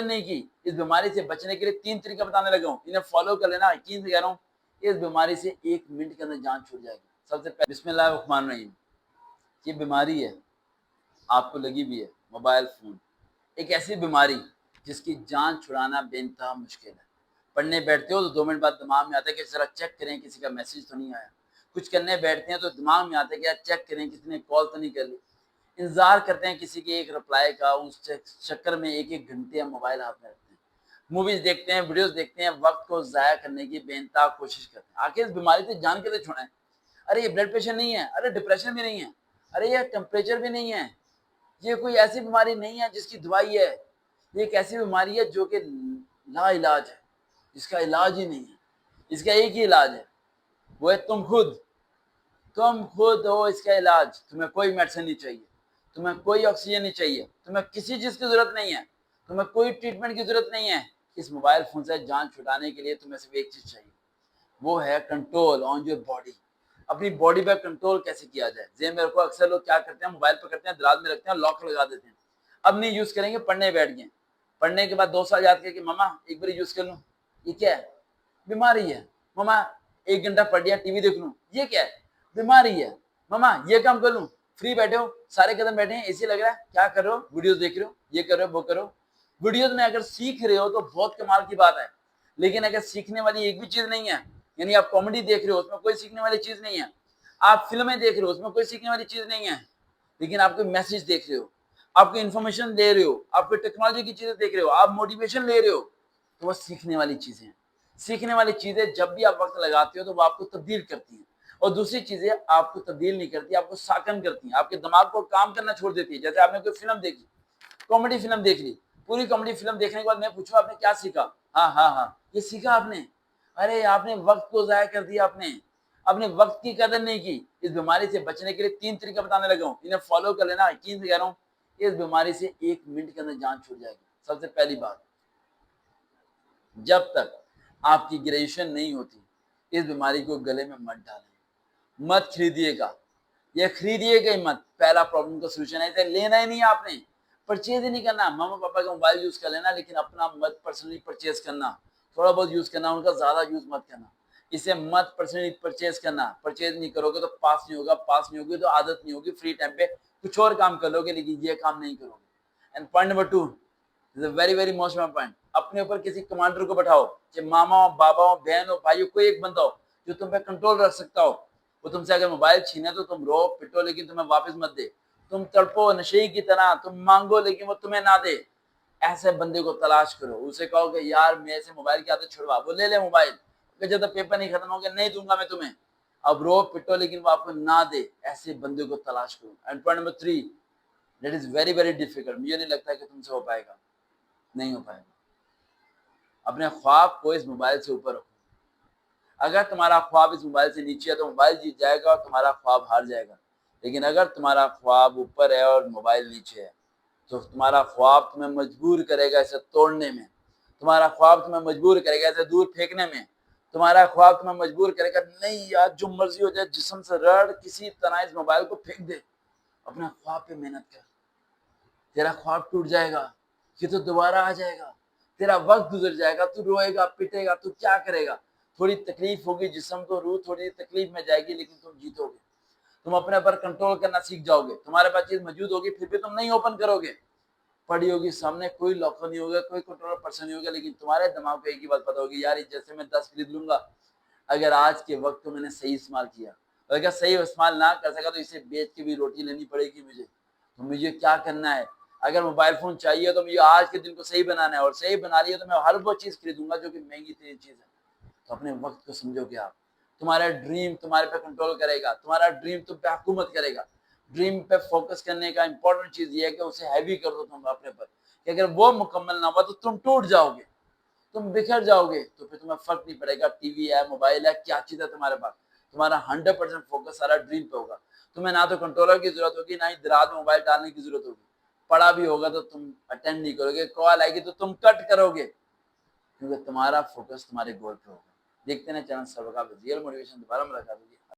नहीं की। इस बीमारी से बचने के लिए 3 तरीके बताने लगा हूँ, इन्हें फॉलो कर लेना। यकीन से कह रहा हूँ, इस बीमारी से 1 मिनट के अंदर जान छूट जाएगी। सबसे पहले बिस्मिल्लाहिर्रहमानिर्रहीम। ये बीमारी है, आपको लगी भी है, मोबाइल फ़ोन। एक ऐसी बीमारी जिसकी जान छुड़ाना बेइंतहा मुश्किल है। पढ़ने बैठते हो तो 2 मिनट बाद दिमाग में आता है कि ज़रा चेक करें किसी का मैसेज तो नहीं आया। कुछ करने बैठते हैं तो दिमाग में आता है कि यार चेक करें किसी ने कॉल तो नहीं कर ली। इंतज़ार करते हैं किसी के एक रिप्लाई का, उस चक्कर में 1-1 घंटे हम मोबाइल हाथ में रखते हैं। मूवीज़ देखते हैं, वीडियोज़ देखते हैं, वक़्त को ज़ाया करने की बेइंतहा कोशिश करते हैं। आखिर इस बीमारी से जान कैसे छुड़ाएँ? अरे ये ब्लड प्रेशर नहीं है, अरे डिप्रेशन भी नहीं है, अरे ये टेम्परेचर भी नहीं है, ये कोई ऐसी बीमारी नहीं है जिसकी दवाई है। ये एक ऐसी बीमारी है जो कि लाइलाज है, जिसका इलाज ही नहीं है। इसका एक ही इलाज है, वो है तुम खुद। तुम खुद हो इसका इलाज। तुम्हें कोई मेडिसिन नहीं चाहिए, तुम्हें कोई ऑक्सीजन नहीं चाहिए, तुम्हें किसी चीज़ की ज़रूरत नहीं है, तुम्हें कोई ट्रीटमेंट की ज़रूरत नहीं है। इस मोबाइल फ़ोन से जान छुड़ाने के लिए तुम्हें सिर्फ़ एक चीज़ चाहिए, वो है कंट्रोल ऑन योर बॉडी। अपनी बॉडी पे कंट्रोल कैसे किया जाए? ये मेरे को अक्सर लोग क्या करते हैं, मोबाइल पकड़ते हैं, दराज में रखते हैं, लॉक लगा देते हैं। अब नहीं यूज़ करेंगे, पढ़ने बैठ गए। पढ़ने के बाद 2 साल याद किया कि मम्मा एक बार यूज़ कर लूँ, ये क्या है? बीमारी है। मम्मा 1 घंटा पढ़ लिया, टीवी देख लूँ, ये क्या है? बीमारी है। मम्मा ये काम कर लूँ, फ्री बैठे हो, सारे कदम बैठे हैं, एसी लग रहा है, क्या कर रहे हो? वीडियोज़ देख रहे हो, ये कर रहे हो, वो कर रहे हो। वीडियोज़ में अगर सीख रहे हो तो बहुत कमाल की बात है, लेकिन अगर सीखने वाली एक भी चीज़ नहीं है, यानी आप कॉमेडी देख रहे हो, उसमें कोई सीखने वाली चीज़ नहीं है। आप फ़िल्में देख रहे हो, उसमें कोई सीखने वाली चीज़ नहीं है, लेकिन आप कोई मैसेज देख रहे हो, आप कोई इन्फॉर्मेशन ले रहे हो, आप कोई टेक्नोलॉजी की चीज़ें देख रहे हो, आप मोटिवेशन ले रहे हो, तो वो सीखने वाली चीज़ें हैं। सीखने वाली चीज़ें जब भी आप वक़्त लगाते हो तो वो आपको तब्दील करती हैं, और दूसरी चीज़ें आपको तब्दील नहीं करती, आपको साकन करती हैं, आपके दिमाग को काम करना छोड़ देती है। जैसे आपने कोई फ़िल्म देखी, कॉमेडी फ़िल्म देख ली, पूरी कॉमेडी फ़िल्म देखने के बाद मैं पूछूँ आपने क्या सीखा? हाँ, हाँ, हाँ, ये सीखा आपने? अरे आपने वक़्त को ज़ाया कर दिया आपने वक़्त की कदर नहीं की। इस बीमारी से बचने के लिए 3 तरीके बताने लगा हूँ, इन्हें फ़ॉलो कर लेना। यकीन से कह रहा हूँ, इस बीमारी से 1 मिनट के अंदर जान छूट जाएगी। सबसे पहली बात, जब तक आपकी ग्रेजुएशन नहीं होती, इस बीमारी को गले में मत डालें, मत खरीदिएगा, ये खरीदिएगा ही मत। पहला प्रॉब्लम का सॉल्यूशन है, इसे लेना ही नहीं है आपने, परचेज़ ही नहीं करना। मम्मा-पापा का मोबाइल यूज़ कर लेना, लेकिन अपना मत पर्सनली परचेज़ करना, थोड़ा बहुत यूज़ करना, उनका ज़्यादा यूज़ मत करना। इसे मत पर्सनली परचेज़ करना, परचेज़ नहीं करोगे तो पास नहीं होगा, पास नहीं होगी तो आदत नहीं होगी, फ्री टाइम पे कुछ और काम कर लोगे, लेकिन ये काम नहीं करोगे। And point number 2 is a very very most important point, अपने ऊपर किसी कमांडर को बैठाओ, चाहे मामा हो, बाबा हो, बहन हो, भाई हो, कोई एक बंदा हो जो तुम पे कंट्रोल रख सकता हो। वो तुमसे अगर मोबाइल छीने तो तुम रो पिटो, लेकिन तुम्हें वापस मत दे। तुम तड़पो नशे की तरह, तुम मांगो लेकिन वो तुम्हें ना दे। ऐसे बंदे को तलाश करो, उसे कहो कि यार मेरे से मोबाइल की आदत छुड़वा, वो ले ले मोबाइल। अगर जब तक पेपर नहीं खत्म हो गया नहीं दूंगा मैं तुम्हें। अब रो पिटो लेकिन वो आपको ना दे, ऐसे बंदे को तलाश करो। And point number 3, that is very very difficult, मुझे नहीं लगता कि तुमसे हो पाएगा, नहीं हो पाएगा। अपने ख्वाब को इस मोबाइल से ऊपर रखो। अगर तुम्हारा ख्वाब इस मोबाइल से नीचे है तो मोबाइल जीत जाएगा और तुम्हारा ख्वाब हार जाएगा। लेकिन अगर तुम्हारा ख्वाब ऊपर है और मोबाइल नीचे है, तो तुम्हारा ख्वाब तुम्हें मजबूर करेगा इसे तोड़ने में, तुम्हारा ख्वाब तुम्हें मजबूर करेगा इसे दूर फेंकने में, तुम्हारा ख्वाब तुम्हें मजबूर करेगा नहीं यार जो मर्जी हो जाए जिस्म से रड़ किसी तरह इस मोबाइल को फेंक दे। अपने ख्वाब पे मेहनत कर, तेरा ख्वाब टूट जाएगा, ये तो दोबारा आ जाएगा। तेरा वक्त गुजर जाएगा, तू रोएगा पिटेगा, तू क्या करेगा? थोड़ी तकलीफ होगी, जिस्म को रूह थोड़ी तकलीफ में जाएगी, लेकिन तुम जीतोगे। तुम अपने पर कंट्रोल करना सीख जाओगे। तुम्हारे पास चीज मौजूद होगी फिर भी तुम नहीं ओपन करोगे। पड़ी होगी सामने, कोई लॉकर नहीं होगा, कोई कंट्रोलर पर्सन नहीं होगा, लेकिन तुम्हारे दिमाग को एक ही बात पता होगी, यार जैसे मैं 10 खरीद लूंगा अगर आज के वक्त को मैंने सही इस्तेमाल किया, और अगर सही इस्तेमाल ना कर सका तो इसे बेच के भी रोटी लेनी पड़ेगी मुझे। तो मुझे क्या करना है? अगर मोबाइल फोन चाहिए तो मुझे आज के दिन को सही बनाना है, और सही बना लिया तो मैं हर वो चीज खरीदूंगा जो कि महंगी तेरी चीज है। तो अपने वक्त को समझोगे आप, तुम्हारा ड्रीम तुम्हारे पे कंट्रोल करेगा, तुम्हारा ड्रीम तुम पे हुकूमत करेगा। ड्रीम पे फोकस करने का इंपॉर्टेंट चीज ये है कि उसे हैवी कर दो तुम अपने पर, कि अगर वो मुकम्मल ना हुआ तो तुम टूट जाओगे, तुम बिखर जाओगे, तो फिर तुम्हें फर्क नहीं पड़ेगा टीवी है मोबाइल है क्या चीज है तुम्हारे पास। तुम्हारा 100% फोकस सारा ड्रीम पे होगा। तुम्हें ना तो कंट्रोलर की जरूरत होगी, ना ही दराज में मोबाइल डालने की जरूरत होगी। पढ़ा भी होगा तो तुम अटेंड नहीं करोगे, कॉल आएगी तो तुम कट करोगे, क्योंकि तुम्हारा फोकस तुम्हारे गोल पे होगा। देखते हैं चैनल सबका रियल मोटिवेशन, दोबारा मुलाकात होगी।